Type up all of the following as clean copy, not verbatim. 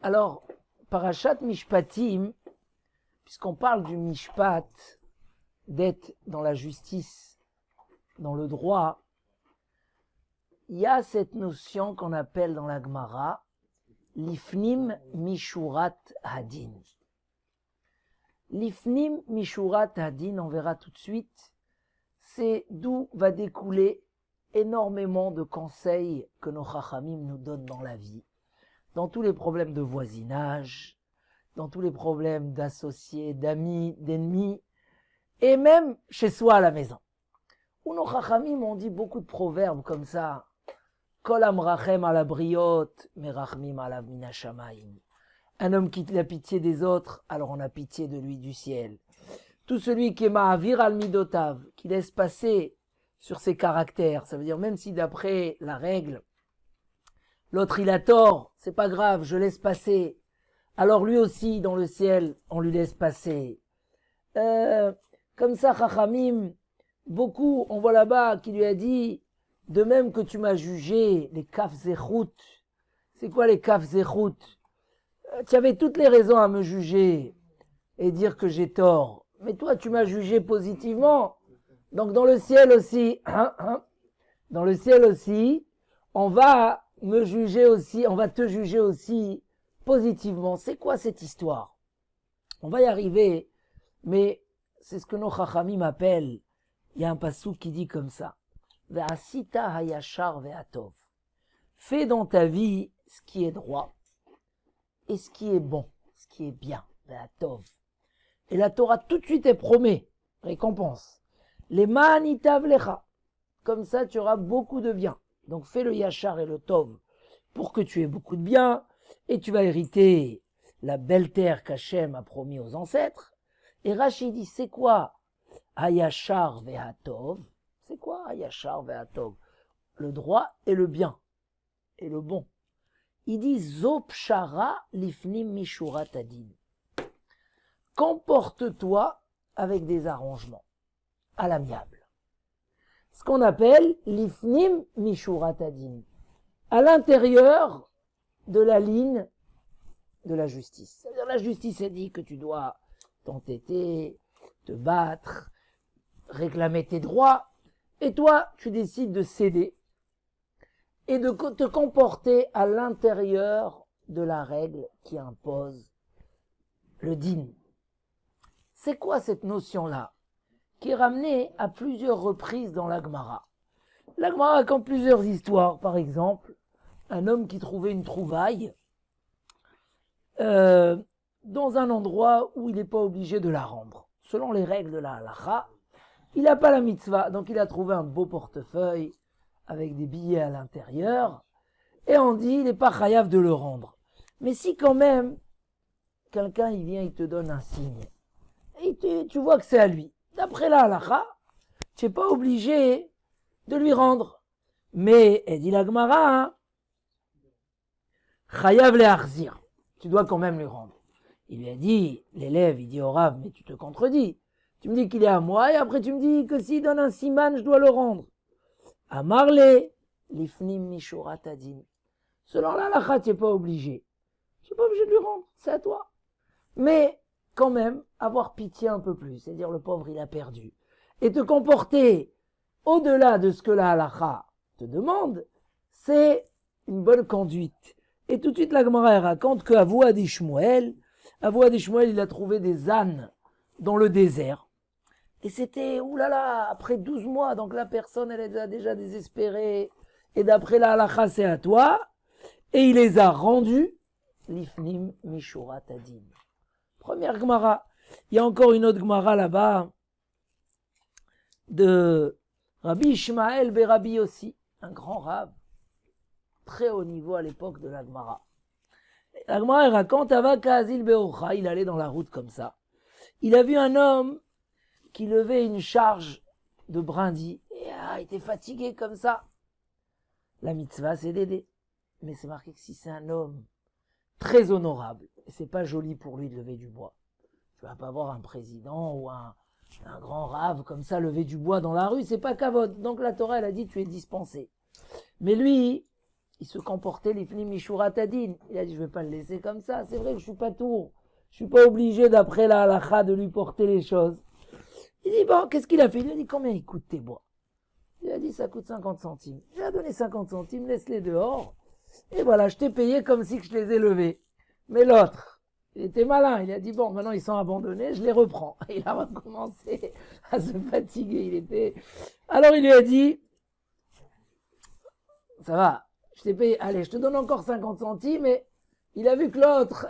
Alors, Parashat Mishpatim, puisqu'on parle du Mishpat, d'être dans la justice, dans le droit, il y a cette notion qu'on appelle dans la Gemara l'ifnim mishurat hadin. L'ifnim mishurat hadin, on verra tout de suite, c'est d'où va découler énormément de conseils que nos chachamim nous donnent dans la vie, dans tous les problèmes de voisinage, dans tous les problèmes d'associés, d'amis, d'ennemis, et même chez soi à la maison. Où nos chachamim ont dit beaucoup de proverbes comme ça. Kol amrachem ala briot, merachmim alav min hashamayim. Un homme qui a pitié des autres, alors on a pitié de lui du ciel. Tout celui qui est ma'avir al midotav, qui laisse passer sur ses caractères, ça veut dire même si d'après la règle, l'autre il a tort, c'est pas grave, je laisse passer. Alors lui aussi, dans le ciel, on lui laisse passer. Comme ça, chachamim, beaucoup, on voit là-bas, qui lui a dit, de même que tu m'as jugé, les kaf zechut. C'est quoi les kaf zechut? Tu avais toutes les raisons à me juger et dire que j'ai tort. Mais toi, tu m'as jugé positivement. Donc dans le ciel aussi, dans le ciel aussi, on va me juger aussi, on va te juger aussi positivement. C'est quoi cette histoire? On va y arriver, mais c'est ce que nos chachamim appellent. Il y a un passouk qui dit comme ça. Ve'asita hayashar ve'atov. Fais dans ta vie ce qui est droit et ce qui est bon, ce qui est bien. Ve'atov. Et la Torah tout de suite elle promet récompense. Les ma'anitav lecha. Comme ça tu auras beaucoup de bien. Donc fais le yachar et le tov pour que tu aies beaucoup de bien et tu vas hériter la belle terre qu'Hachem a promis aux ancêtres. Et Rachid dit c'est quoi hayashar ve'atov? C'est quoi hayashar ve'atov? Le droit et le bien et le bon. Il dit zo pshara lifnim mishurat hadin. Comporte-toi avec des arrangements à l'amiable. Ce qu'on appelle l'ifnim mishurat hadin. À l'intérieur de la ligne de la justice. C'est-à-dire la justice a dit que tu dois t'entêter, te battre, réclamer tes droits, et toi tu décides de céder et de te comporter à l'intérieur de la règle qui impose le din. C'est quoi cette notion-là qui est ramenée à plusieurs reprises dans la Gemara? La Gemara raconte plusieurs histoires. Par exemple, un homme qui trouvait une trouvaille dans un endroit où il n'est pas obligé de la rendre. Selon les règles de la halacha, il n'a pas la mitzvah, donc il a trouvé un beau portefeuille avec des billets à l'intérieur, et on dit il n'est pas chayav de le rendre. Mais si quand même, quelqu'un il vient, il te donne un signe, et tu vois que c'est à lui, d'après la halacha, tu n'es pas obligé de lui rendre. Mais, elle dit la Gemara, chayav le harzir, tu dois quand même lui rendre. Il lui a dit, l'élève, il dit au Rav, mais tu te contredis. Tu me dis qu'il est à moi, et après tu me dis que s'il donne un siman, je dois le rendre. Amarle, l'ifnim mishurat hadin. Selon la halakha, tu n'es pas obligé. Tu n'es pas obligé de lui rendre, c'est à toi. Mais, quand même, avoir pitié un peu plus, c'est-à-dire le pauvre, il a perdu. Et te comporter au-delà de ce que la halakha te demande, c'est une bonne conduite. Et tout de suite, la Gemara raconte qu'Avoua d'Ishmuel, il a trouvé des ânes dans le désert. Et c'était, oulala, après 12 mois, donc la personne, elle est déjà désespérée. Et d'après la halakha, c'est à toi. Et il les a rendus, l'ifnim mishurat hadin. Première Gemara. Il y a encore une autre Gemara là-bas, de Rabbi Ishmael Berabi aussi, un grand rab, très haut niveau à l'époque de la Gemara. La Gemara raconte, Avaka Azil Beocha, il allait dans la route comme ça. Il a vu un homme qui levait une charge de brindilles, et il était fatigué comme ça. La mitzvah, c'est d'aider. Mais c'est marqué que si c'est un homme très honorable, et c'est pas joli pour lui de lever du bois. Tu vas pas voir un président ou un grand rave comme ça lever du bois dans la rue, c'est pas kavod. Donc la Torah, elle a dit, tu es dispensé. Mais lui, il se comportait l'ifnim mishurat adin. Il a dit, je vais pas le laisser comme ça. C'est vrai que je suis pas tour. Je suis pas obligé, d'après la halakha, de lui porter les choses. Il dit, bon, qu'est-ce qu'il a fait? Il lui a dit, combien il coûte tes bois? Il a dit, ça coûte 50 centimes. Il a donné 50 centimes, laisse-les dehors. Et voilà, je t'ai payé comme si je les ai levés. Mais l'autre, il était malin. Il a dit, bon, maintenant ils sont abandonnés, je les reprends. Et il a recommencé à se fatiguer. Alors il lui a dit, ça va, je t'ai payé, allez, je te donne encore 50 centimes. Et il a vu que l'autre,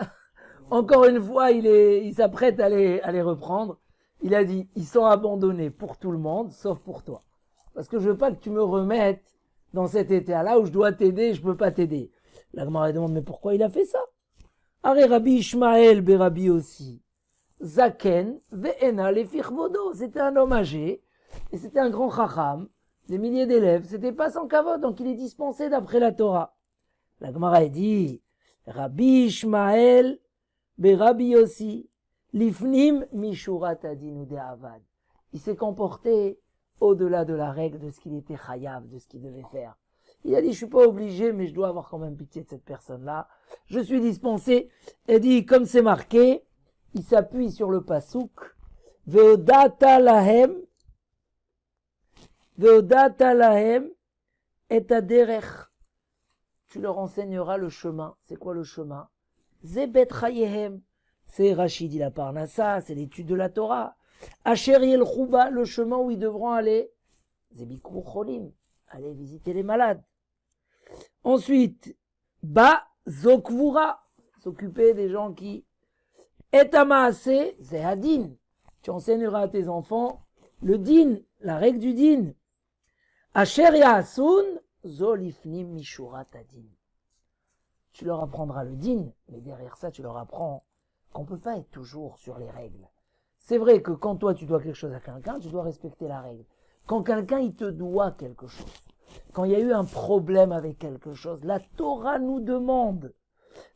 encore une fois, il s'apprête à les reprendre. Il a dit, ils sont abandonnés pour tout le monde, sauf pour toi. Parce que je veux pas que tu me remettes dans cet état-là où je dois t'aider et je peux pas t'aider. La Gemara demande, mais pourquoi il a fait ça? Aré Rabbi Ishmael Berabi aussi. Zaken ve'ena lefirvodo. C'était un homme âgé et c'était un grand chacham, des milliers d'élèves. C'était pas sans kavod, donc il est dispensé d'après la Torah. La Gemara dit, Rabbi Ishmael Berabi aussi. Lifnim mishurat adinu de'avad. Il s'est comporté au-delà de la règle de ce qu'il était chayav, de ce qu'il devait faire. Il a dit, je suis pas obligé, mais je dois avoir quand même pitié de cette personne-là. Je suis dispensé. Et dit, comme c'est marqué, il s'appuie sur le pasouk. Ve'odata lahem et aderech. Tu leur enseigneras le chemin. C'est quoi le chemin? Zebet chayehem. C'est Rachid la Parnassa, c'est l'étude de la Torah. Asher yel chouba, le chemin où ils devront aller. Zebikur cholim, aller visiter les malades. Ensuite, ba zokvura, s'occuper des gens qui. Et amaase, zehadin. Tu enseigneras à tes enfants le din, la règle du din. Asher yasun, zolifnim mishurat adin. Tu leur apprendras le din, mais derrière ça, tu leur apprends qu'on ne peut pas être toujours sur les règles. C'est vrai que quand toi tu dois quelque chose à quelqu'un, tu dois respecter la règle. Quand quelqu'un il te doit quelque chose, quand il y a eu un problème avec quelque chose, la Torah nous demande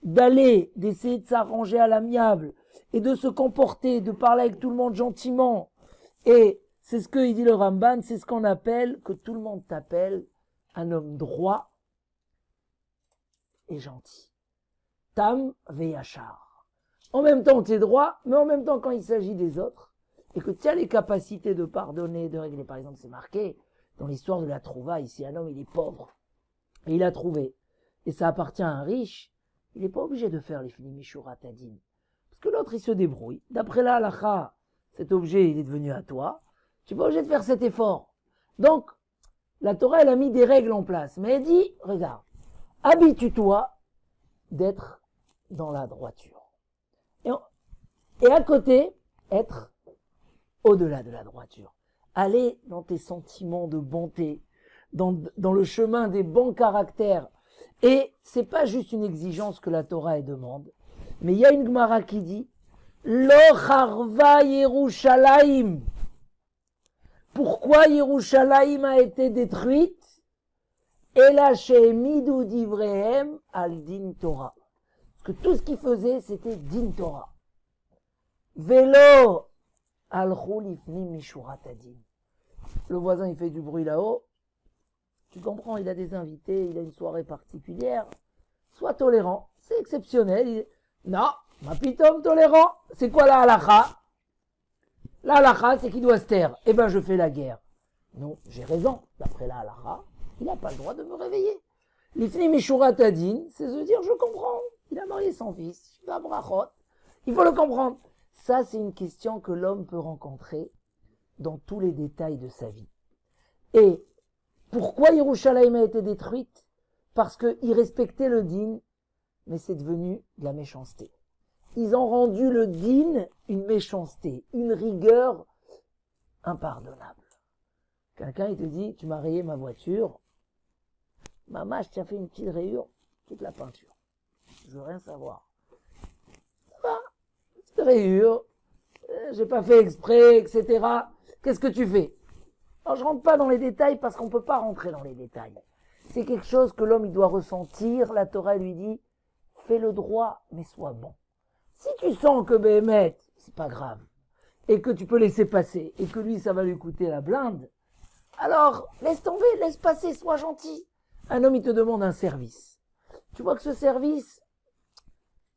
d'essayer de s'arranger à l'amiable et de se comporter, de parler avec tout le monde gentiment. Et c'est ce que dit le Ramban, c'est ce qu'on appelle, que tout le monde t'appelle un homme droit et gentil. Tam veyachar. En même temps, tu es droit, mais en même temps, quand il s'agit des autres, et que tu as les capacités de pardonner, de régler, par exemple, c'est marqué dans l'histoire de la trouva, ici, un homme, il est pauvre, et il a trouvé, et ça appartient à un riche, il n'est pas obligé de faire les finis mishurat adin, parce que l'autre, il se débrouille. D'après la halakha, cet objet, il est devenu à toi, tu n'es pas obligé de faire cet effort. Donc, la Torah, elle a mis des règles en place, mais elle dit, regarde, habitue-toi d'être dans la droiture. Et à côté, être au-delà de la droiture. Aller dans tes sentiments de bonté, dans le chemin des bons caractères. Et c'est pas juste une exigence que la Torah demande, mais il y a une Gemara qui dit Lo charva Yerushalayim. Pourquoi Yerushalayim a été détruite? Ela she'emidu divrehem al din Torah. Parce que tout ce qu'il faisait, c'était din Torah. Vélo al-khul ifnim mishurat adin. Le voisin, il fait du bruit là-haut. Tu comprends, il a des invités, il a une soirée particulière. Sois tolérant, c'est exceptionnel. Non, ma pitom tolérant, c'est quoi la halakha? La halakha, c'est qu'il doit se taire. Eh ben, je fais la guerre. Non, j'ai raison. D'après la halakha, il n'a pas le droit de me réveiller. L'ifnim mishurat adin, c'est se dire, je comprends. Il a marié son fils, il va brachot. Il faut le comprendre. Ça, c'est une question que l'homme peut rencontrer dans tous les détails de sa vie. Et pourquoi Yerushalayim a été détruite? Parce qu'ils respectaient le din, mais c'est devenu de la méchanceté. Ils ont rendu le din une méchanceté, une rigueur impardonnable. Quelqu'un, il te dit, tu m'as rayé ma voiture. Maman, je t'ai fait une petite rayure, toute la peinture. Je veux rien savoir. Ça va, petite rayure, j'ai pas fait exprès, etc. Qu'est-ce que tu fais? Alors je rentre pas dans les détails parce qu'on peut pas rentrer dans les détails. C'est quelque chose que l'homme il doit ressentir. La Torah lui dit, fais le droit, mais sois bon. Si tu sens que Béhémet, c'est pas grave, et que tu peux laisser passer, et que lui ça va lui coûter la blinde, alors laisse tomber, laisse passer, sois gentil. Un homme, il te demande un service. Tu vois que ce service,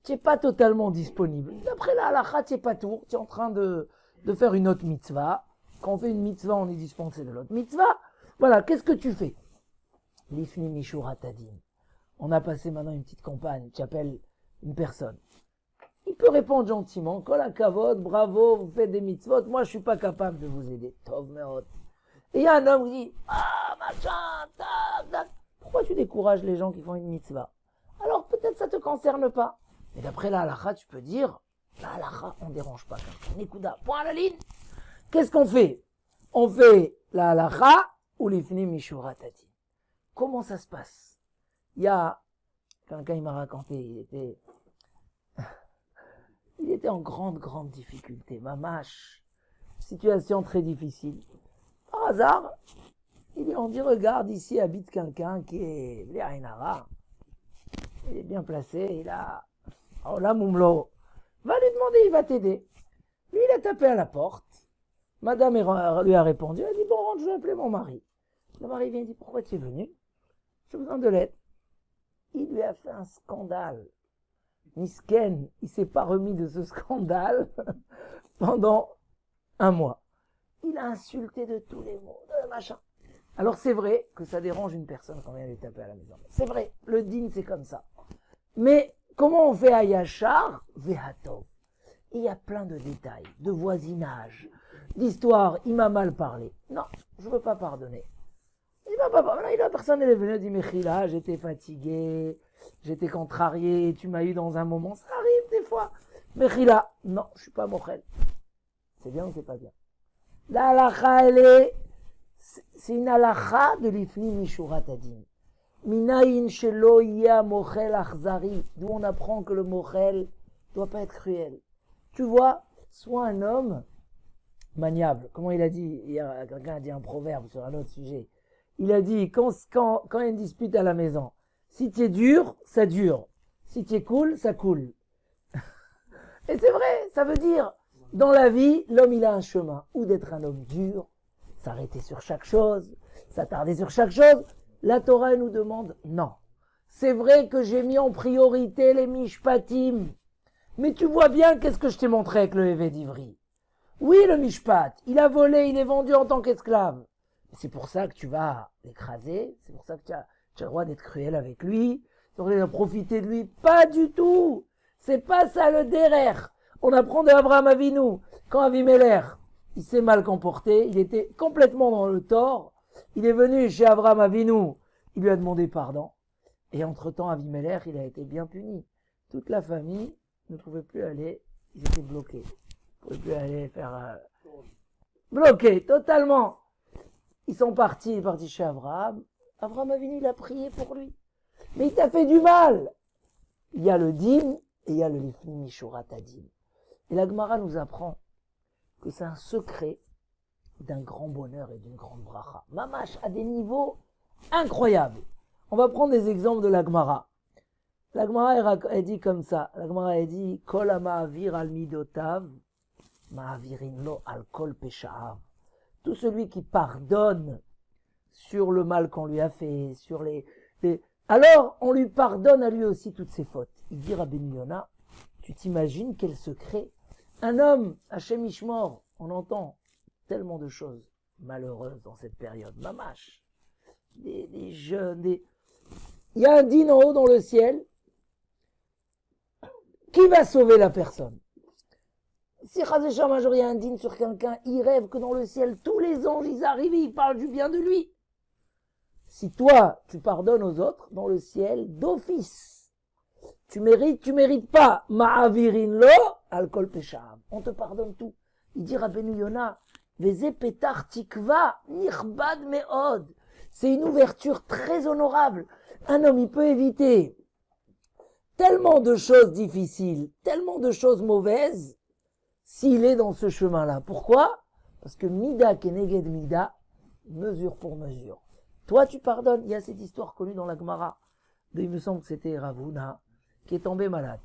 tu n'es pas totalement disponible. D'après la halakha, tu n'es pas tout. Tu es en train de faire une autre mitzvah. Quand on fait une mitzvah, on est dispensé de l'autre mitzvah. Voilà, qu'est-ce que tu fais? L'ifni mishura tadin. On a passé maintenant une petite campagne. Tu appelles une personne. Il peut répondre gentiment. Kol hakavod, bravo, vous faites des mitzvot. Moi, je suis pas capable de vous aider. Tov meot. Et il y a un homme qui dit, ah, machin, tac, tac. Pourquoi tu décourages les gens qui font une mitzvah? Alors, peut-être ça te concerne pas. Mais d'après la halakha, tu peux dire, la halakha, on dérange pas quelqu'un. Nekuda, point à la ligne. Qu'est-ce qu'on fait? On fait la halakha ou l'ifni mishura tati. Comment ça se passe? Il y a, quelqu'un il m'a raconté, il était en grande difficulté. Mamache, situation très difficile. Par hasard, on dit, regarde, ici habite quelqu'un qui est Léaïnara. Il est bien placé, il a... Oh là, Moumlo, va lui demander, il va t'aider. Lui, il a tapé à la porte. Madame lui a répondu, elle a dit, bon, rentre, je vais appeler mon mari. Le mari vient et dit, pourquoi tu es venu? J'ai besoin de l'aide. Il lui a fait un scandale. Misken, il s'est pas remis de ce scandale pendant un mois. Il a insulté de tous les mots, de machin. Alors c'est vrai que ça dérange une personne quand on vient lui taper à la maison. C'est vrai, le din c'est comme ça. Mais comment on fait à Yachar? Vehatov. Et il y a plein de détails, de voisinage, d'histoire. Il m'a mal parlé. Non, je ne veux pas pardonner. Il m'a pas pardonné. La personne elle est venue, elle dit Mechila, j'étais fatigué, j'étais contrarié, tu m'as eu dans un moment. Ça arrive des fois. Mechila, non, je suis pas mochel. C'est bien ou c'est pas bien? La halakha, c'est une halakha de l'ifni mishurat adin. Minayin shelo ya mochel achzari. D'où on apprend que le mochel doit pas être cruel. Tu vois, sois un homme maniable. Comment il a dit? Hier, quelqu'un a dit un proverbe sur un autre sujet. Il a dit, quand il y a une dispute à la maison, si tu es dur, ça dure. Si tu es cool, ça coule. Et c'est vrai, ça veut dire, dans la vie, l'homme il a un chemin. Ou d'être un homme dur, s'arrêter sur chaque chose, s'attarder sur chaque chose. La Torah nous demande, non. C'est vrai que j'ai mis en priorité les mishpatim. Mais tu vois bien qu'est-ce que je t'ai montré avec le Hévé d'Ivry. Oui, le mishpat, il a volé, il est vendu en tant qu'esclave. C'est pour ça que tu vas l'écraser, c'est pour ça que tu as le droit d'être cruel avec lui, tu as le droit de profiter de lui. Pas du tout. C'est pas ça le derer. On apprend de Abraham Avinu. Quand Avimelech, il s'est mal comporté, il était complètement dans le tort, il est venu chez Abraham Avinu, il lui a demandé pardon. Et entre-temps, Avimelech, il a été bien puni. Toute la famille ne pouvait plus aller, ils étaient bloqués. Ils ne pouvaient plus aller faire... bloqués, totalement. Ils sont partis, il est parti chez Abraham. Abraham Avinu, il a prié pour lui. Mais il t'a fait du mal. Il y a le din et il y a le lifni mishurat adin. Et la Gemara nous apprend que c'est un secret d'un grand bonheur et d'une grande bracha. Mamash à des niveaux incroyables. On va prendre des exemples de la Gemara. La Gemara elle dit comme ça. La Gemara elle dit Kol ha'ma'avir al midotav ma'avirin lo al kol pesha'av. Tout celui qui pardonne sur le mal qu'on lui a fait, sur alors on lui pardonne à lui aussi toutes ses fautes. Il dit Rabbi Yona, tu t'imagines quel secret? Un homme, Hachem Ishmor, on entend tellement de choses malheureuses dans cette période. Mamash, des jeunes, il y a un dîne en haut dans le ciel. Qui va sauver la personne? Si Chazécham un jour il y a un dîne sur quelqu'un, il rêve que dans le ciel, tous les anges, ils arrivent et ils parlent du bien de lui. Si toi, tu pardonnes aux autres, dans le ciel, d'office, tu mérites pas, ma'avirin lo, alkol pesham. On te pardonne tout. Il dit Rabbeinu Yona, veze petar tikva, nirbad meod. C'est une ouverture très honorable. Un homme, il peut éviter tellement de choses difficiles, tellement de choses mauvaises, s'il est dans ce chemin-là. Pourquoi? Parce que mida keneged mida, mesure pour mesure. Toi, tu pardonnes. Il y a cette histoire connue dans la Gemara. Il me semble que c'était Ravuna qui est tombé malade.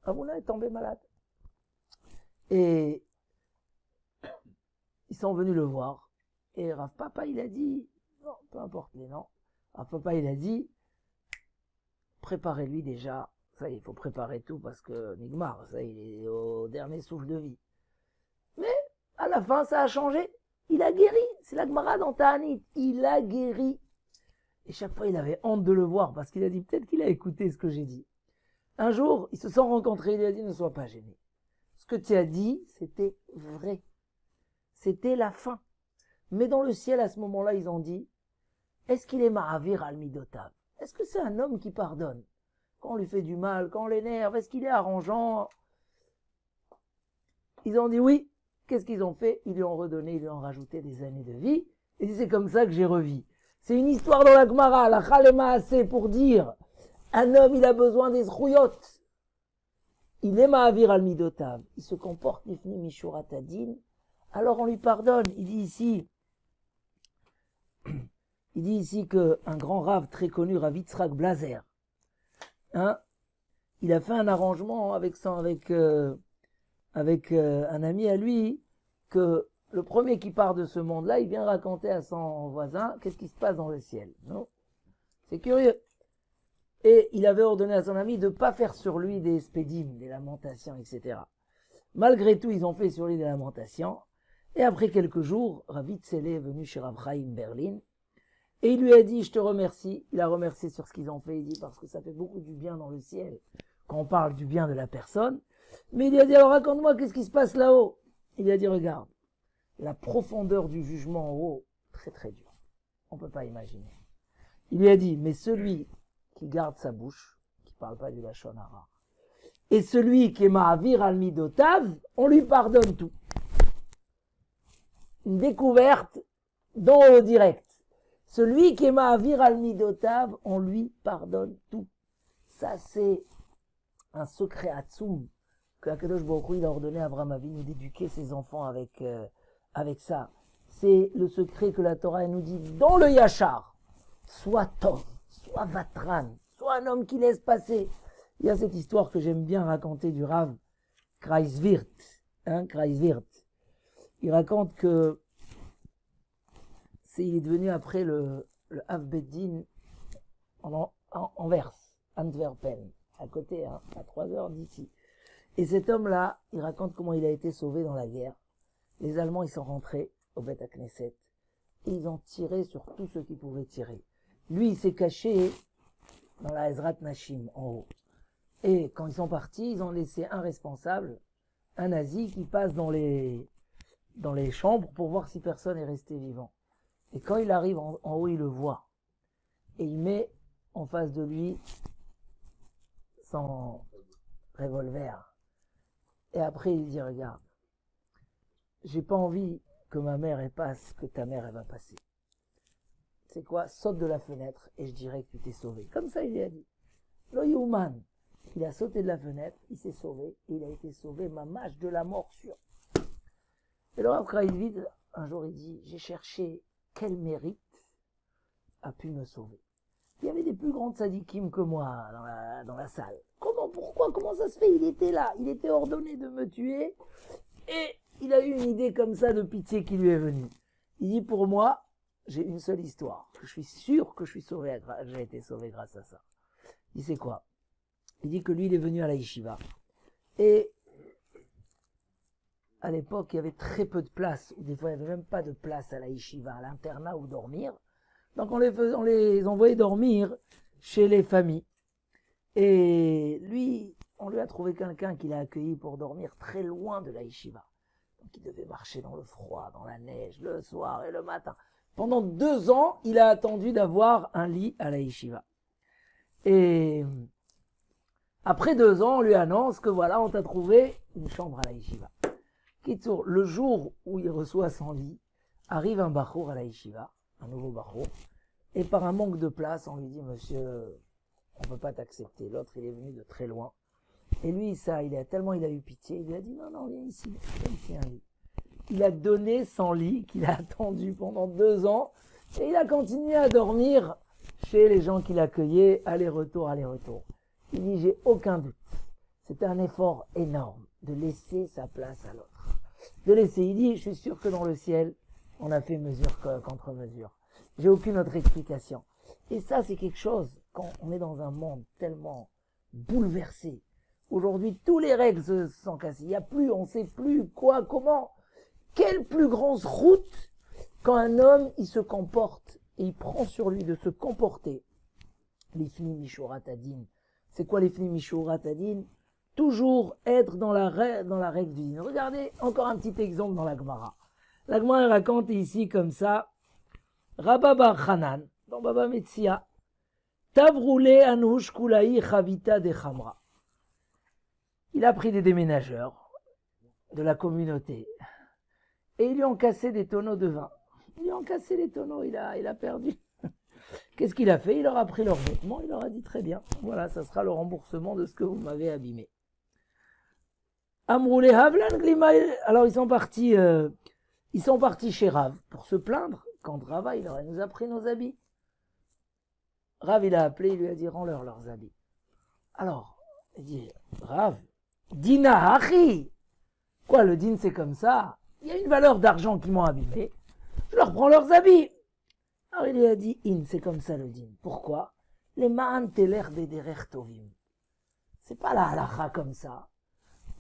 Ravuna est tombé malade. Et ils sont venus le voir. Et Rav Papa, il a dit, non, peu importe les noms, Alors papa, il a dit, préparez-lui déjà. Ça, il faut préparer tout parce que Nigmar, ça, il est au dernier souffle de vie. Mais, à la fin, ça a changé. Il a guéri. C'est la Gemara dans Ta'anit. Il a guéri. Et chaque fois, il avait honte de le voir parce qu'il a dit, peut-être qu'il a écouté ce que j'ai dit. Un jour, ils se sont rencontrés. Il lui a dit, ne sois pas gêné. Ce que tu as dit, c'était vrai. C'était la fin. Mais dans le ciel, à ce moment-là, ils ont dit, est-ce qu'il est Ma'avir al-Midotav? Est-ce que c'est un homme qui pardonne? Quand on lui fait du mal, quand on l'énerve, est-ce qu'il est arrangeant? Ils ont dit oui. Qu'est-ce qu'ils ont fait? Ils lui ont redonné, ils lui ont rajouté des années de vie. Et c'est comme ça que j'ai revis. C'est une histoire dans la Gemara, la Chalema assez pour dire, un homme, il a besoin des zrouyotes. Il est Ma'avir al-Midotav. Il se comporte Nifni Mishurat Adin. Alors on lui pardonne. Il dit ici qu'un grand rave très connu, Rav Yitzhak Blazer, hein, il a fait un arrangement avec un ami à lui, que le premier qui part de ce monde-là, il vient raconter à son voisin qu'est-ce qui se passe dans le ciel. Non, c'est curieux. Et il avait ordonné à son ami de ne pas faire sur lui des spédim, des lamentations, etc. Malgré tout, ils ont fait sur lui des lamentations. Et après quelques jours, Rav Yitzhak est venu chez Rav Chaim Berlin. Et il lui a dit, je te remercie. Il a remercié sur ce qu'ils ont fait. Il dit, parce que ça fait beaucoup du bien dans le ciel, quand on parle du bien de la personne. Mais il a dit, alors raconte-moi, qu'est-ce qui se passe là-haut? Il a dit, regarde, la profondeur du jugement en haut, très très dur. On ne peut pas imaginer. Il lui a dit, mais celui qui garde sa bouche, qui ne parle pas du Lachon Hara, et celui qui est Ma'avir al-Midotav, on lui pardonne tout. Une découverte d'en haut direct. Celui qui est Ma'avir al-Midotav, on lui pardonne tout. Ça, c'est un secret Hatsoum que Akadosh Baruch Hu, il a ordonné à Abraham Avinu d'éduquer ses enfants avec ça. C'est le secret que la Torah nous dit dans le Yachar. Sois Tov, sois Vatran, sois un homme qui laisse passer. Il y a cette histoire que j'aime bien raconter du Rav Kreiswirt. Kreiswirt. Il raconte que il est devenu après le Av Beddin en Anvers, Antwerpen, à côté, à 3 heures d'ici. Et cet homme-là, il raconte comment il a été sauvé dans la guerre. Les Allemands, ils sont rentrés au Beth Knesset et ils ont tiré sur tous ceux qui pouvaient tirer. Lui, il s'est caché dans la Ezrat Nashim, en haut. Et quand ils sont partis, ils ont laissé un responsable, un nazi, qui passe dans les chambres pour voir si personne est resté vivant. Et quand il arrive en haut, il le voit. Et il met en face de lui son revolver. Et après, il dit, regarde, j'ai pas envie que ma mère elle passe, que ta mère elle va passer. C'est quoi? Saute de la fenêtre et je dirais que tu t'es sauvé. Comme ça, il lui a dit. Lo Youman. Il a sauté de la fenêtre, il s'est sauvé, et il a été sauvé, mamache de la mort sûre. Et le Rav Kreiswirt, un jour, il dit, j'ai cherché quel mérite a pu me sauver. Il y avait des plus grands tzadikim que moi dans la salle. Comment ça se fait? Il était là, il était ordonné de me tuer, et il a eu une idée comme ça de pitié qui lui est venue. Il dit, pour moi, j'ai une seule histoire. Je suis sûr que j'ai été sauvé grâce à ça. Il dit, c'est quoi? Il dit que lui, il est venu à la yeshiva. Et à l'époque, il y avait très peu de place, ou des fois, il n'y avait même pas de place à la yeshiva, à l'internat où dormir. Donc, on les envoyait dormir chez les familles. Et lui, on lui a trouvé quelqu'un qui l'a accueilli pour dormir très loin de la yeshiva. Donc, il devait marcher dans le froid, dans la neige, le soir et le matin. Pendant 2 ans, il a attendu d'avoir un lit à la yeshiva. Et après 2 ans, on lui annonce que voilà, on t'a trouvé une chambre à la yeshiva. Kitsour, le jour où il reçoit son lit, arrive un bachour à la yeshiva, un nouveau bachour, et par un manque de place, on lui dit, monsieur, on ne peut pas t'accepter. L'autre, il est venu de très loin. Et lui, tellement il a eu pitié, il lui a dit, non, viens ici un lit. Il a donné son lit qu'il a attendu pendant 2 ans, et il a continué à dormir chez les gens qu'il accueillait, aller-retour. Il dit, j'ai aucun doute. C'était un effort énorme de laisser sa place à l'autre. Il dit, je suis sûr que dans le ciel, on a fait mesure contre mesure. J'ai aucune autre explication. Et ça, c'est quelque chose, quand on est dans un monde tellement bouleversé. Aujourd'hui, tous les règles se sont cassées. Il n'y a plus, on ne sait plus quoi, comment. Quelle plus grande route quand un homme, il se comporte et il prend sur lui de se comporter. L'ifni mishurat adin. C'est quoi l'ifni mishurat adin? Toujours être dans la règle du din. Regardez, encore un petit exemple dans la Gemara. La Gemara raconte ici comme ça, Rabba bar Hanan, dans Baba Metzia, Tavroule anouch kulaï chavita de chamra. Il a pris des déménageurs de la communauté et ils lui ont cassé des tonneaux de vin. Ils lui ont cassé les tonneaux, il a perdu. Qu'est-ce qu'il a fait? Il leur a pris leurs vêtements, il leur a dit très bien, voilà, ça sera le remboursement de ce que vous m'avez abîmé. Amroulé Havlan Glimaï. Alors ils sont partis chez Rav pour se plaindre quand Rava il nous a pris nos habits. Rav il a appelé, il lui a dit rends-leur leurs habits. Alors, il dit Rav, Dina Hachi. Quoi, le din c'est comme ça? Il y a une valeur d'argent qui m'ont abîmé, je leur prends leurs habits. Alors il lui a dit c'est comme ça le din. Pourquoi? Les ma'an teler bederer tovim. C'est pas la halacha comme ça.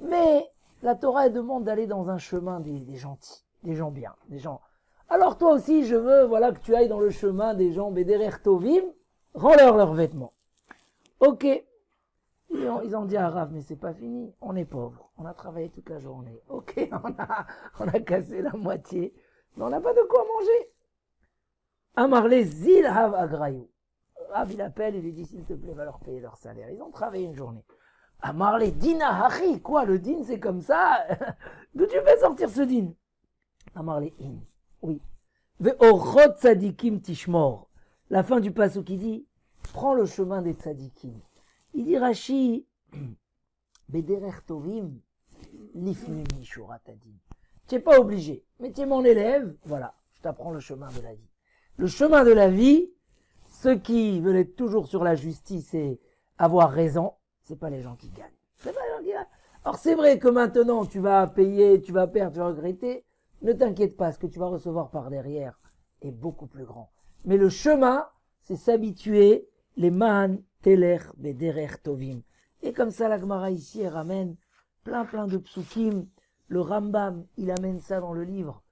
Mais la Torah elle demande d'aller dans un chemin des gentils, des gens bien, des gens. Alors toi aussi, je veux voilà que tu ailles dans le chemin des gens Bederer Tovim, rends-leur leurs vêtements. Ok. Ils ont dit à Rav, mais c'est pas fini, on est pauvres, on a travaillé toute la journée. Ok, on a cassé la moitié, mais on n'a pas de quoi manger. Amarle zil hav agrayou. Rav il appelle, il lui dit s'il te plaît, va leur payer leur salaire. Ils ont travaillé une journée. Amarle dina hachi, quoi, le din c'est comme ça? D'où tu fais sortir ce din? Amarle oui. Ve'orot tzadikim tishmor. La fin du passage qui dit, prends le chemin des tzadikim. Il dit Rashi, bederer tovim, lifnim mishurat adin. Tu n'es pas obligé, mais tu es mon élève, voilà, je t'apprends le chemin de la vie. Le chemin de la vie, ceux qui veulent être toujours sur la justice et avoir raison, c'est pas les gens qui gagnent. C'est pas les gens qui gagnent. Alors c'est vrai que maintenant tu vas payer, tu vas perdre, tu vas regretter. Ne t'inquiète pas, ce que tu vas recevoir par derrière est beaucoup plus grand. Mais le chemin, c'est s'habituer, les man, teler, bederer, tovim. Et comme ça, la Gemara ici, elle ramène plein de psukim. Le Rambam, il amène ça dans le livre.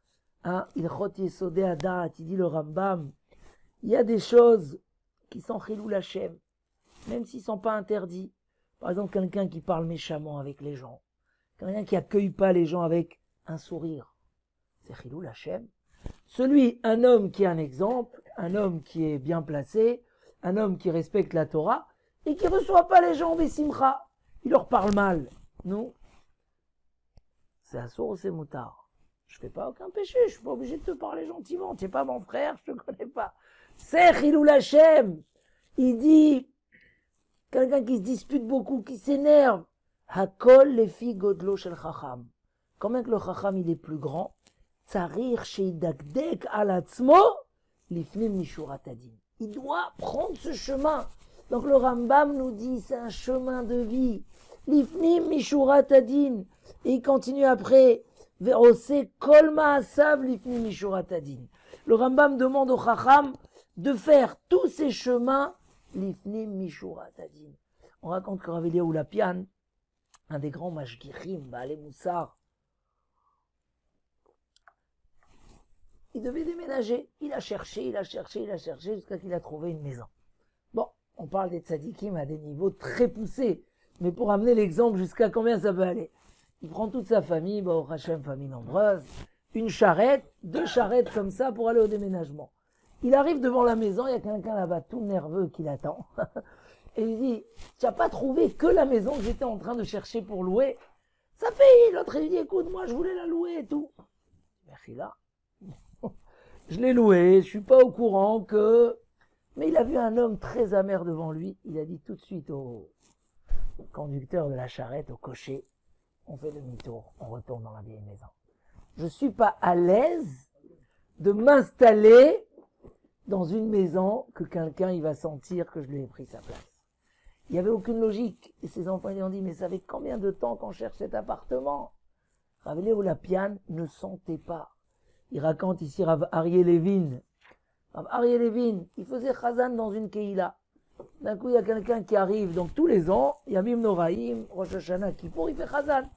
Hein, il yesodé adat, il dit le Rambam, il y a des choses qui sont chilou Hashem, même s'ils ne sont pas interdits. Par exemple, quelqu'un qui parle méchamment avec les gens, quelqu'un qui accueille pas les gens avec un sourire, c'est chilou Hashem. Un homme qui est un exemple, un homme qui est bien placé, un homme qui respecte la Torah et qui ne reçoit pas les gens besimcha, il leur parle mal. Non, c'est assour ou c'est moutard. Je fais pas aucun péché, je suis pas obligé de te parler gentiment, tu n'es pas mon frère, je te connais pas. C'est chilou Hashem. Il dit, quelqu'un qui se dispute beaucoup, qui s'énerve, hakol lefi godlo shel chacham. Quand même que le chacham il est plus grand, tsarir sheidakdek alatzmo lifnim mishurat adin. Il doit prendre ce chemin. Donc le Rambam nous dit, c'est un chemin de vie. Lifnim mishurat adin. Et il continue après, ve'ose kol ma'asav lifnim mishurat adin. Le Rambam demande au chacham de faire tous ces chemins lifnim mishurat adin. On raconte que Rav Eliyahu Lapian, un des grands mashgichim, Baalei Moussar, il devait déménager. Il a cherché jusqu'à qu'il a trouvé une maison. Bon, on parle des tzadikim à des niveaux très poussés, mais pour amener l'exemple jusqu'à combien ça peut aller. Il prend toute sa famille, au Hachem, famille nombreuse, une charrette, 2 charrettes comme ça pour aller au déménagement. Il arrive devant la maison, il y a quelqu'un là-bas tout nerveux qui l'attend. Et il dit, tu n'as pas trouvé que la maison que j'étais en train de chercher pour louer? Ça fait, l'autre il dit, écoute, moi je voulais la louer et tout. Merci là. Je l'ai loué, je suis pas au courant que... Mais il a vu un homme très amer devant lui. Il a dit tout de suite au conducteur de la charrette, au cocher, on fait demi-tour, on retourne dans la vieille maison. Je suis pas à l'aise de m'installer dans une maison que quelqu'un il va sentir que je lui ai pris sa place. Il n'y avait aucune logique. Et ses enfants lui ont dit, mais ça fait combien de temps qu'on cherche cet appartement? Rav Eliyahu Lapian ne sentait pas. Il raconte ici Rav Aryeh Levin. Ariel Levin, il faisait Chazan dans une Keïla. D'un coup, il y a quelqu'un qui arrive, donc tous les ans, Yamim Noraim, Rosh Hashanah, Kippour, il fait Chazan.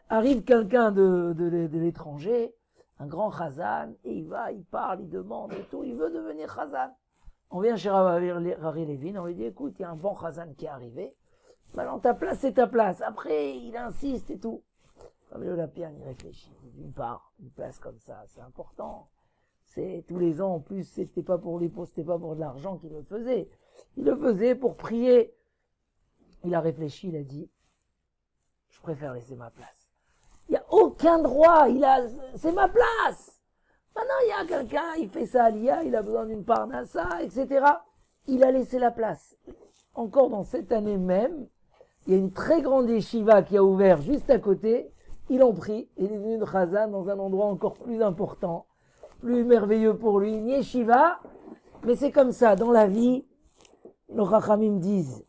Arrive quelqu'un de l'étranger, un grand Chazan, et il va, il parle, il demande et tout, il veut devenir Chazan. On vient chez Ariel Levin, on lui dit, écoute, il y a un bon Chazan qui est arrivé, maintenant ta place, c'est ta place. Après, il insiste et tout. Le Lapien, il réfléchit. D'une part, une place comme ça, c'est important. C'est tous les ans, en plus, c'était pas pour les pauvres, c'était pas pour de l'argent qu'il le faisait. Il le faisait pour prier. Il a réfléchi, il a dit, je préfère laisser ma place. Il n'y a aucun droit, c'est ma place. Maintenant, il y a quelqu'un, il fait ça à l'IA, il a besoin d'une parnassa, etc. Il a laissé la place. Encore dans cette année même, il y a une très grande yeshiva qui a ouvert juste à côté. Ils l'ont pris, il est devenu de Chazan dans un endroit encore plus important, plus merveilleux pour lui, une yeshiva. Mais c'est comme ça, dans la vie, nos Chachamim disent,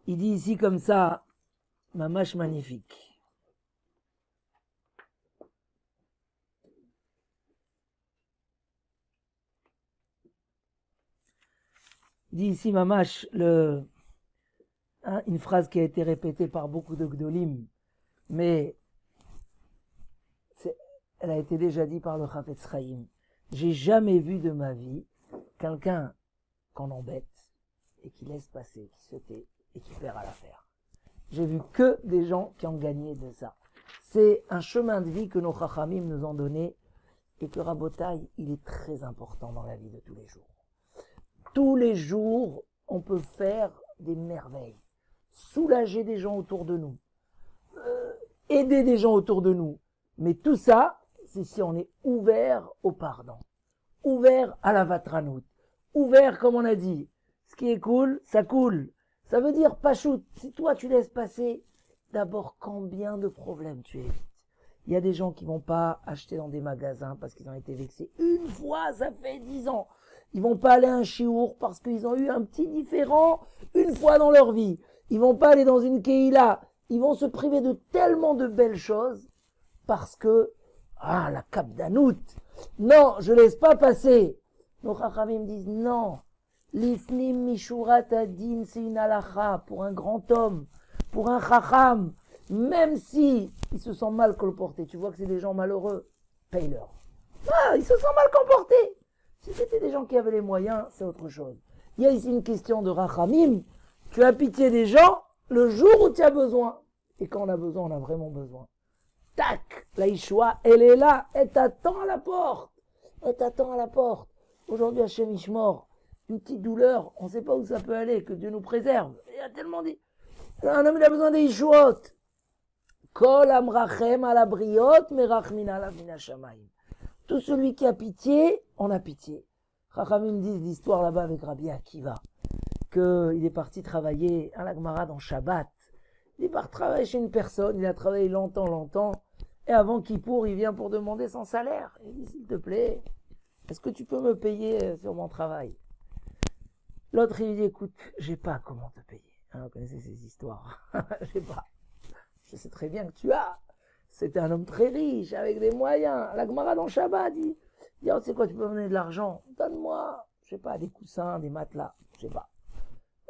il dit ici comme ça, mamash magnifique. Il dit ici, mamash, une phrase qui a été répétée par beaucoup de Gdolim, mais elle a été déjà dit par le Chafetz Chaim. J'ai jamais vu de ma vie quelqu'un qu'on embête et qui laisse passer, qui se tait et qui perd à l'affaire. J'ai vu que des gens qui ont gagné de ça. C'est un chemin de vie que nos Chachamim nous ont donné et que Rabotai, il est très important dans la vie de tous les jours. Tous les jours, on peut faire des merveilles, soulager des gens autour de nous, aider des gens autour de nous. Mais tout ça, c'est si on est ouvert au pardon, ouvert à la vatranout, ouvert, comme on a dit, ce qui est cool, ça coule. Ça veut dire, pachout, si toi tu laisses passer, d'abord combien de problèmes tu évites. Il y a des gens qui vont pas acheter dans des magasins parce qu'ils ont été vexés. Une fois, ça fait 10 ans. Ils vont pas aller à un chiour parce qu'ils ont eu un petit différend une fois dans leur vie. Ils vont pas aller dans une keïla. Ils vont se priver de tellement de belles choses parce que, la kapdanout. Non, je laisse pas passer. Nos chachamim disent non. L'ifnim mishurat adin, c'est une halacha pour un grand homme, pour un chacham, même si ils se sentent mal comportés. Tu vois que c'est des gens malheureux, paye-leur. Ils se sentent mal comportés. Si c'était des gens qui avaient les moyens, c'est autre chose. Il y a ici une question de rachamim. Tu as pitié des gens le jour où tu as besoin. Et quand on a besoin, on a vraiment besoin. Tac, la Yeshua, elle est là, elle t'attend à la porte. Elle t'attend à la porte. Aujourd'hui, Hachem Ishmor, une petite douleur, on ne sait pas où ça peut aller, que Dieu nous préserve. Il y a tellement dit. Un homme, il a besoin des Yeshuot. Kol amrachem ala briot, merachmin ala mina shamayim. Tout celui qui a pitié, on a pitié. Chachamim disent l'histoire là-bas avec Rabbi Akiva, qu'il est parti travailler à la Gemara dans Shabbat. Il est parti travailler chez une personne, il a travaillé longtemps, et avant Kippour, il vient pour demander son salaire. Il dit, s'il te plaît, est-ce que tu peux me payer sur mon travail? L'autre, il lui dit, écoute, j'ai pas comment te payer. Vous connaissez ces histoires. J'ai pas. Je sais très bien que tu as. C'était un homme très riche, avec des moyens. La Gemara dans Shabbat dit, tu sais quoi, tu peux me donner de l'argent? Donne-moi, je sais pas, des coussins, des matelas, je sais pas.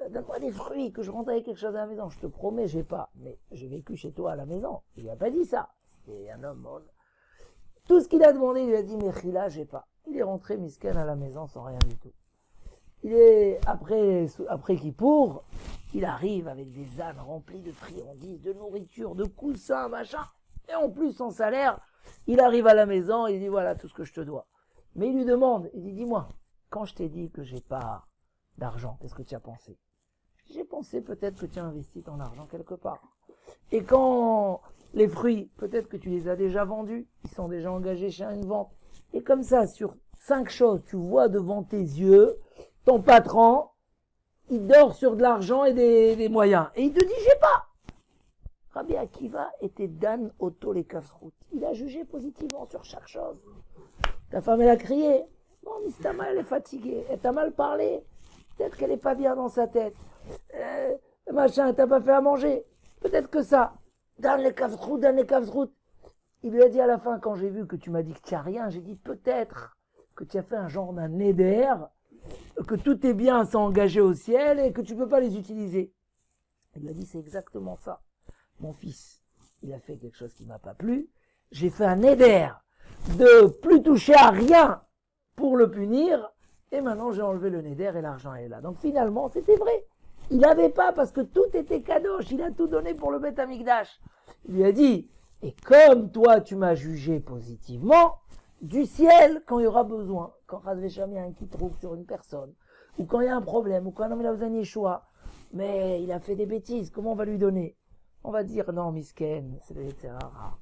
Donne-moi des fruits, que je rentre avec quelque chose à la maison. Je te promets, j'ai pas. Mais j'ai vécu chez toi à la maison. Il lui a pas dit ça. C'était un homme. Tout ce qu'il a demandé, il lui a dit, mais Chila, j'ai pas. Il est rentré misken à la maison sans rien du tout. Il est, après Kippour, il arrive avec des ânes remplis de friandises, de nourriture, de coussins, machin. Et en plus, son salaire, il arrive à la maison, il dit, voilà tout ce que je te dois. Mais il lui demande, il dit, dis-moi, quand je t'ai dit que j'ai pas d'argent, qu'est-ce que tu as pensé? J'ai pensé peut-être que tu as investi ton argent quelque part. Et quand les fruits, peut-être que tu les as déjà vendus, ils sont déjà engagés chez une vente. Et comme ça, sur 5 choses, tu vois devant tes yeux, ton patron, il dort sur de l'argent et des moyens. Et il te dit, j'ai pas. Rabbi Akiva était Dan Otto les Kafrout. Il a jugé positivement sur chaque chose. Ta femme, elle a crié. Bon, Mistama, elle est fatiguée. Elle t'a mal parlé. Peut-être qu'elle est pas bien dans sa tête. Machin, elle t'a pas fait à manger. Peut-être que ça. Dan les Kafrout. Il lui a dit à la fin, quand j'ai vu que tu m'as dit que tu n'as rien, j'ai dit peut-être que tu as fait un genre d'un neder, que tous tes biens sont engagés au ciel et que tu ne peux pas les utiliser. Il lui a dit, c'est exactement ça. Mon fils, il a fait quelque chose qui ne m'a pas plu. J'ai fait un neder de plus toucher à rien pour le punir. Et maintenant, j'ai enlevé le neder et l'argent est là. Donc finalement, c'était vrai. Il n'avait pas parce que tout était kadosh. Il a tout donné pour le Beth Amikdash. Il lui a dit, et comme toi, tu m'as jugé positivement, du ciel, quand il y aura besoin, quand Chazvé-Shalom, il y a un qui trouve sur une personne, ou quand il y a un problème, ou quand un homme il a besoin de Yeshua, mais il a fait des bêtises, comment on va lui donner? On va dire, non, Misken, c'est le Yetzirah.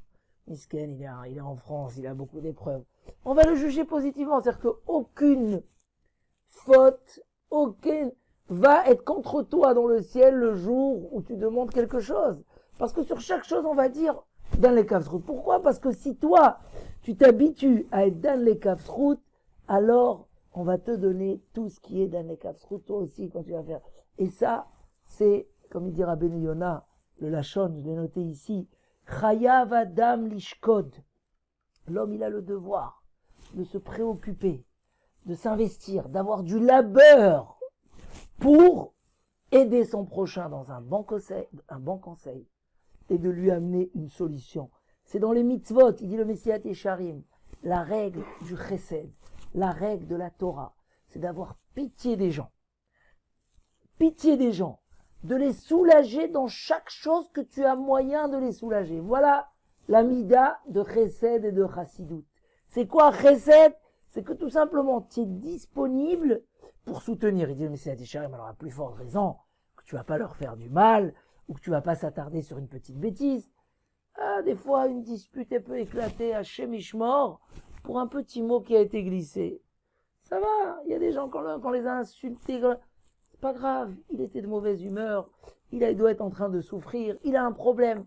Misken, il est en France, il a beaucoup d'épreuves. On va le juger positivement, c'est-à-dire qu'aucune faute, aucune va être contre toi dans le ciel le jour où tu demandes quelque chose. Parce que sur chaque chose, on va dire dans les kafsrout. Pourquoi? Parce que si toi, tu t'habitues à être dans les kafsrout, alors on va te donner tout ce qui est dans les kafsrout, toi aussi, quand tu vas faire. Et ça, c'est, comme il dira Ben Yona, le Lachon, je l'ai noté ici, Chayav Adam Lishkod. L'homme, il a le devoir de se préoccuper, de s'investir, d'avoir du labeur pour aider son prochain dans un bon conseil et de lui amener une solution. C'est dans les mitzvot, il dit le Messiat Yesharim, la règle du chesed, la règle de la Torah, c'est d'avoir pitié des gens. Pitié des gens, de les soulager dans chaque chose que tu as moyen de les soulager. Voilà la mida de chesed et de chassidout. C'est quoi chesed? C'est que tout simplement, tu es disponible pour soutenir. Il dit le Messias Yesharim, alors à plus forte raison, que tu vas pas leur faire du mal, ou que tu vas pas s'attarder sur une petite bêtise. Ah, des fois, une dispute peut éclater à Shemishmor pour un petit mot qui a été glissé. Ça va, il y a des gens, quand les a insultés, c'est pas grave, il était de mauvaise humeur, il doit être en train de souffrir, il a un problème.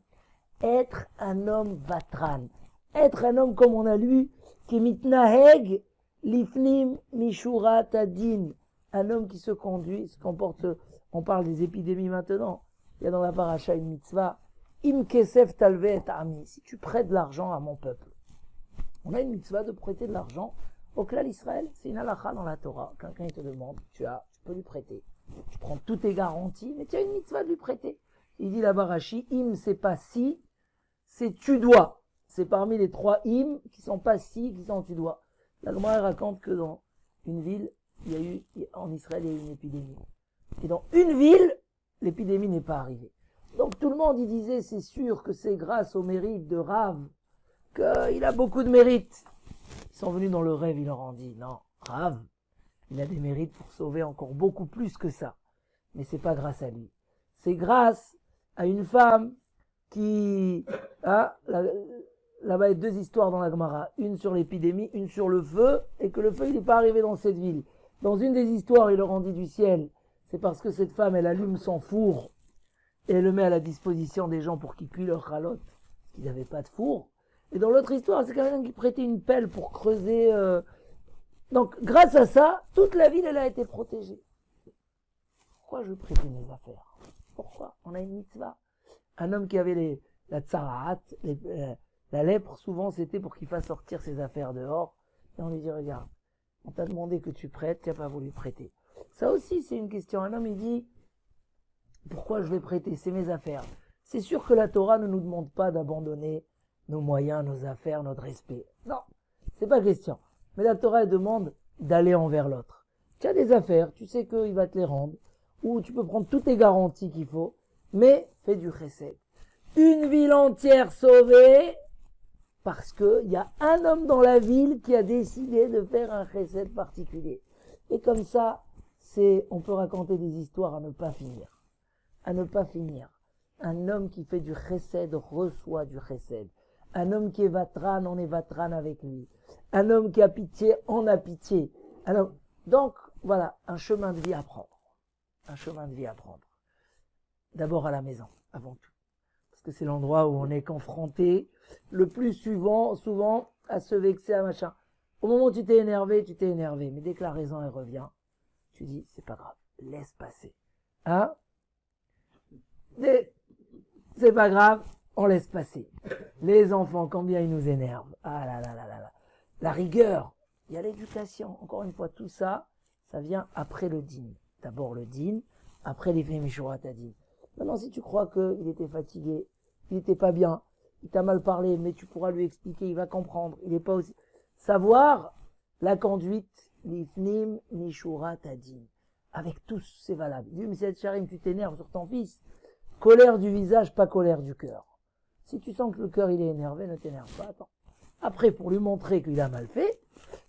Être un homme vatran, être un homme comme on a lu, qui mitnaheg lifnim mishurat adin, un homme qui se conduit, se comporte, on parle des épidémies maintenant, il y a dans la paracha une mitzvah, im kesef talvet ami, si tu prêtes de l'argent à mon peuple. On a une mitzvah de prêter de l'argent au clan Israël, c'est une halakha dans la Torah, quelqu'un il te demande, tu peux lui prêter. Tu prends toutes tes garanties, mais tu as une mitzvah de lui prêter. Il dit là-bas Rashi, im c'est pas si, c'est tu dois. C'est parmi les 3 im qui sont pas si, qui sont tu dois. La Gemara raconte que dans une ville, en Israël, il y a eu une épidémie. Et dans une ville, l'épidémie n'est pas arrivée. Donc tout le monde y disait, c'est sûr que c'est grâce au mérite de Rav, qu'il a beaucoup de mérite. Ils sont venus dans le rêve, ils leur ont dit, non, Rav, il a des mérites pour sauver encore beaucoup plus que ça. Mais c'est pas grâce à lui. C'est grâce à une femme qui... Là-bas, il y a 2 histoires dans la Gemara. Une sur l'épidémie, une sur le feu, et que le feu, il n'est pas arrivé dans cette ville. Dans une des histoires, il leur ont dit du ciel, c'est parce que cette femme, elle allume son four, et elle le met à la disposition des gens pour qu'ils cuisent leur chalotte, parce qu'ils n'avaient pas de four. Et dans l'autre histoire, c'est quelqu'un qui prêtait une pelle pour creuser... Donc, grâce à ça, toute la ville, elle a été protégée. Pourquoi je prête mes affaires? Pourquoi? On a une mitzvah. Un homme qui avait la tsaraat, la lèpre, souvent, c'était pour qu'il fasse sortir ses affaires dehors. Et on lui dit, regarde, on t'a demandé que tu prêtes, tu n'as pas voulu prêter. Ça aussi, c'est une question. Un homme, il dit, pourquoi je vais prêter? C'est mes affaires. C'est sûr que la Torah ne nous demande pas d'abandonner nos moyens, nos affaires, notre respect. Non, c'est pas question. Mais la Torah, elle demande d'aller envers l'autre. Tu as des affaires, tu sais qu'il va te les rendre, ou tu peux prendre toutes les garanties qu'il faut, mais fais du chesed. Une ville entière sauvée, parce qu'il y a un homme dans la ville qui a décidé de faire un chesed particulier. Et comme ça, on peut raconter des histoires à ne pas finir. À ne pas finir. Un homme qui fait du chesed reçoit du chesed. Un homme qui est vatran, on est vatran avec lui. Un homme qui a pitié, on a pitié. Alors, donc, voilà, un chemin de vie à prendre. Un chemin de vie à prendre. D'abord à la maison, avant tout. Parce que c'est l'endroit où on est confronté le plus souvent à se vexer, à machin. Au moment où tu t'es énervé. Mais dès que la raison elle revient, tu dis, c'est pas grave, laisse passer. Hein? C'est pas grave, on laisse passer. Les enfants, combien ils nous énervent. Ah là là là là là. La rigueur. il y a l'éducation. Encore une fois, tout ça, ça vient après le dîn. D'abord le dîn, après les Mishurat Adin. Maintenant, si tu crois qu'il était fatigué, il n'était pas bien, il t'a mal parlé, mais tu pourras lui expliquer, il va comprendre. Il n'est pas aussi... Savoir la conduite, l'ifnim, Mishurat Adin. Avec tous, c'est valable. Il dit, mais c'est Charim, tu t'énerves sur ton fils. Colère du visage, pas colère du cœur. Si tu sens que le cœur, il est énervé, ne t'énerve pas, attends. Après, pour lui montrer qu'il a mal fait,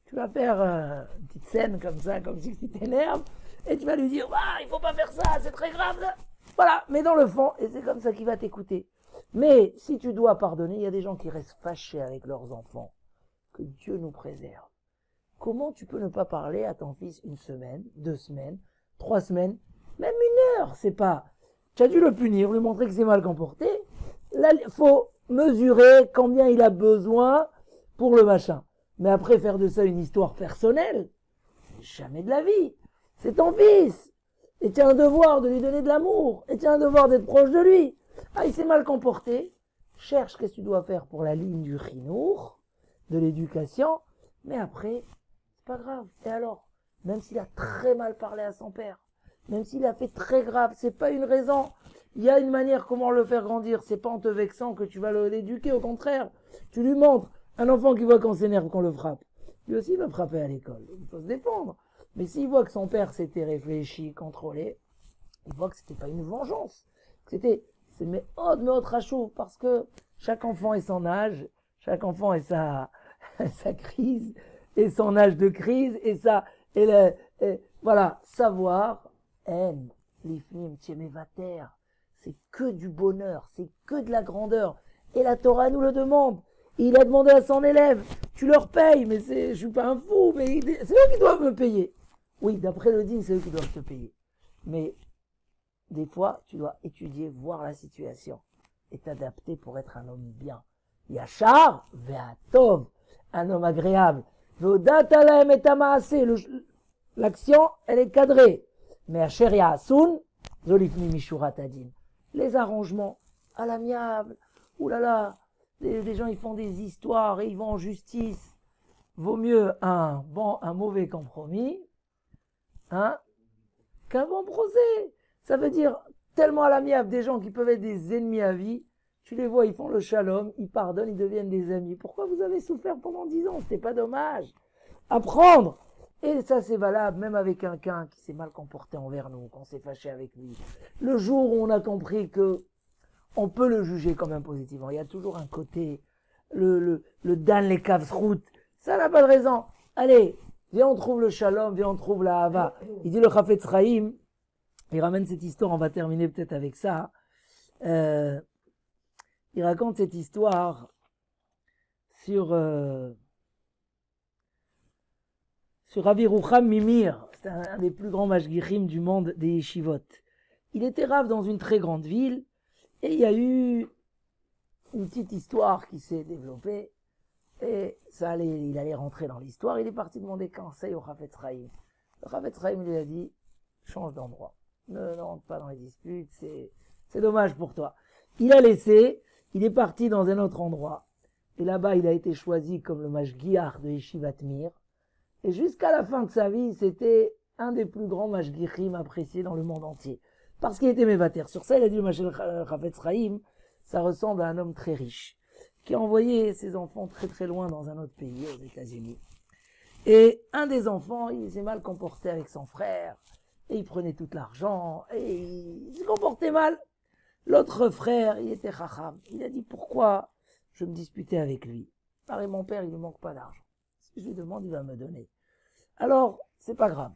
tu vas faire une petite scène comme ça, comme si tu t'énerves, et tu vas lui dire, ah, il faut pas faire ça, c'est très grave, là. Voilà, mais dans le fond, et c'est comme ça qu'il va t'écouter. Mais si tu dois pardonner, il y a des gens qui restent fâchés avec leurs enfants. Que Dieu nous préserve. Comment tu peux ne pas parler à ton fils une semaine, 2 semaines, 3 semaines, même 1 heure, c'est pas... Tu as dû le punir, lui montrer que c'est mal comporté. Là, il faut mesurer combien il a besoin pour le machin. Mais après, faire de ça une histoire personnelle, jamais de la vie. C'est ton fils. Et tu as un devoir de lui donner de l'amour. Et tu as un devoir d'être proche de lui. Ah, il s'est mal comporté. Cherche qu'est-ce que tu dois faire pour la ligne du chinour, de l'éducation. Mais après, c'est pas grave. Et alors, même s'il a très mal parlé à son père, même s'il a fait très grave, c'est pas une raison. Il y a une manière comment le faire grandir. C'est pas en te vexant que tu vas l'éduquer. Au contraire, tu lui montres. Un enfant qui voit qu'on s'énerve, qu'on le frappe, lui aussi va frapper à l'école. Il faut se défendre. Mais s'il voit que son père s'était réfléchi, contrôlé, il voit que c'était pas une vengeance. C'est mais autre rachou, parce que chaque enfant est son âge, chaque enfant est sa crise, et son âge de crise, voilà, savoir, haine, l'ifnim, tchemevater, c'est que du bonheur, c'est que de la grandeur. Et la Torah nous le demande. Il a demandé à son élève, tu leur payes, mais je suis pas un fou, mais c'est eux qui doivent me payer. Oui, d'après le dîn, c'est eux qui doivent te payer. Mais des fois, tu dois étudier, voir la situation et t'adapter pour être un homme bien. Yachar, ve'atov, un homme agréable. Ve'odat alaem et amaaseh, l'action, elle est cadrée. Mais asher ya'asun, zolifni mishurat adin. Les arrangements à l'amiable, oulala, les gens ils font des histoires et ils vont en justice. Vaut mieux un mauvais compromis, hein, qu'un bon procès. Ça veut dire tellement à l'amiable des gens qui peuvent être des ennemis à vie. Tu les vois, ils font le shalom, ils pardonnent, ils deviennent des amis. Pourquoi vous avez souffert pendant 10 ans? C'était pas dommage. Apprendre. Et ça c'est valable même avec quelqu'un qui s'est mal comporté envers nous, qu'on s'est fâché avec lui. Le jour où on a compris que on peut le juger quand même positivement. Il y a toujours un côté, le Dan les route. Ça n'a pas de raison. Allez, viens on trouve le shalom, viens on trouve la hava. Il dit le Chafetz Chaim, il ramène cette histoire, on va terminer peut-être avec ça. Il raconte cette histoire sur Rabbi Rucham Mimir. C'est un des plus grands mashgichim du monde des yeshivot. Il était rave dans une très grande ville. Et il y a eu une petite histoire qui s'est développée, et il allait rentrer dans l'histoire, il est parti demander conseil au Chafetz Chaim. Le Chafetz Chaim lui a dit, change d'endroit, ne rentre pas dans les disputes, c'est dommage pour toi. Il a laissé, il est parti dans un autre endroit, et là-bas il a été choisi comme le mashgiach de Yeshivat Mir, et jusqu'à la fin de sa vie, c'était un des plus grands mashgichim appréciés dans le monde entier. Parce qu'il était mévater. Sur ça, il a dit, le Chafetz Chaim, ça ressemble à un homme très riche, qui a envoyé ses enfants très très loin dans un autre pays, aux États-Unis. Et un des enfants, il s'est mal comporté avec son frère, et il prenait tout l'argent, et il se comportait mal. L'autre frère, il était chacham. Il a dit, pourquoi je me disputais avec lui? Alors, mon père, il ne manque pas d'argent. Si je lui demande, il va me donner. Alors, c'est pas grave.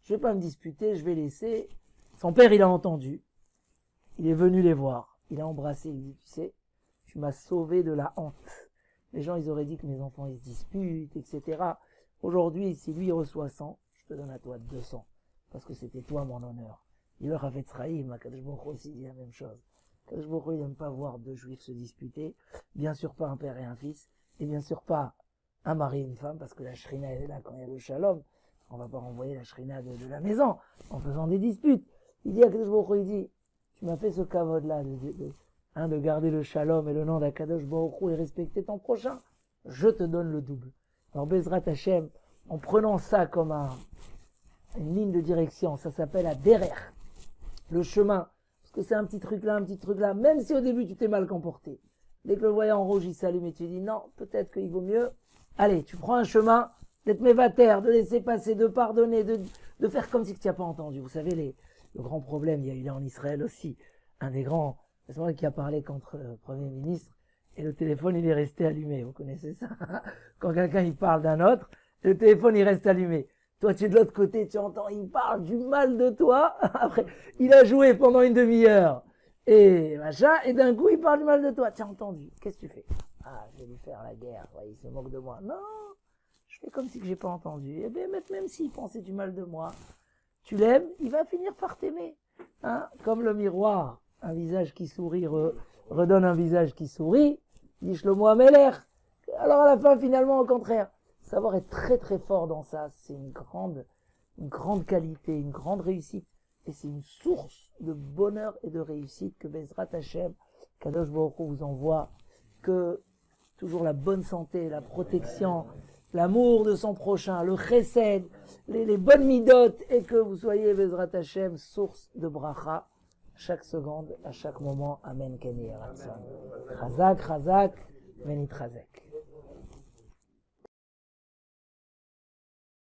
Je vais pas me disputer, je vais laisser. Son père, il a entendu. Il est venu les voir. Il a embrassé. Il dit, tu sais, tu m'as sauvé de la honte. Les gens, ils auraient dit que mes enfants, ils se disputent, etc. Aujourd'hui, si lui reçoit 100, je te donne à toi 200. Parce que c'était toi mon honneur. Il leur avait trahi, Akadosh Baruch Hu aussi dit la même chose. Akadosh Baruch Hu, il n'aime pas voir 2 juifs se disputer. Bien sûr pas un père et un fils. Et bien sûr pas un mari et une femme, parce que la shrina, elle est là quand il y a le shalom. On va pas renvoyer la shrina de la maison en faisant des disputes. Il dit à Akadosh Baruch Hu, il dit, tu m'as fait ce kavod-là de garder le shalom et le nom d'Akadosh Baruch Hu et respecter ton prochain. Je te donne le double. Alors Bezrat Hashem, en prenant ça comme une ligne de direction, ça s'appelle la derrière, le chemin, parce que c'est un petit truc là, même si au début tu t'es mal comporté. Dès que le voyant rouge il s'allume et tu dis non, peut-être qu'il vaut mieux, allez, tu prends un chemin, d'être mévataire, de laisser passer, de pardonner, de faire comme si tu n'as pas entendu. Vous savez, le grand problème, il y a eu là en Israël aussi, un des grands, c'est vrai qui a parlé contre le Premier ministre, et le téléphone il est resté allumé, vous connaissez ça? Quand quelqu'un il parle d'un autre, le téléphone il reste allumé. Toi tu es de l'autre côté, tu entends, il parle du mal de toi, après il a joué pendant une demi-heure, et machin, et d'un coup il parle du mal de toi, tu as entendu, qu'est-ce que tu fais? Ah, je vais lui faire la guerre, ouais, il se moque de moi. Non, je fais comme si que j'ai pas entendu. Eh bien, même s'il pensait du mal de moi, tu l'aimes, il va finir par t'aimer. Hein, comme le miroir, un visage qui sourit redonne un visage qui sourit, dit Shlomo Ameler. Alors à la fin, finalement, au contraire, savoir être très très fort dans ça, c'est une grande qualité, une grande réussite. Et c'est une source de bonheur et de réussite que Bezrat Hashem, Kadosh Baruch Hu vous envoie, que toujours la bonne santé, la protection, l'amour de son prochain, le chesed, les bonnes midotes, et que vous soyez Bezrat Hashem, source de bracha, chaque seconde, à chaque moment. Amen. Keni Ratzon. Chazak, Venit Chazek.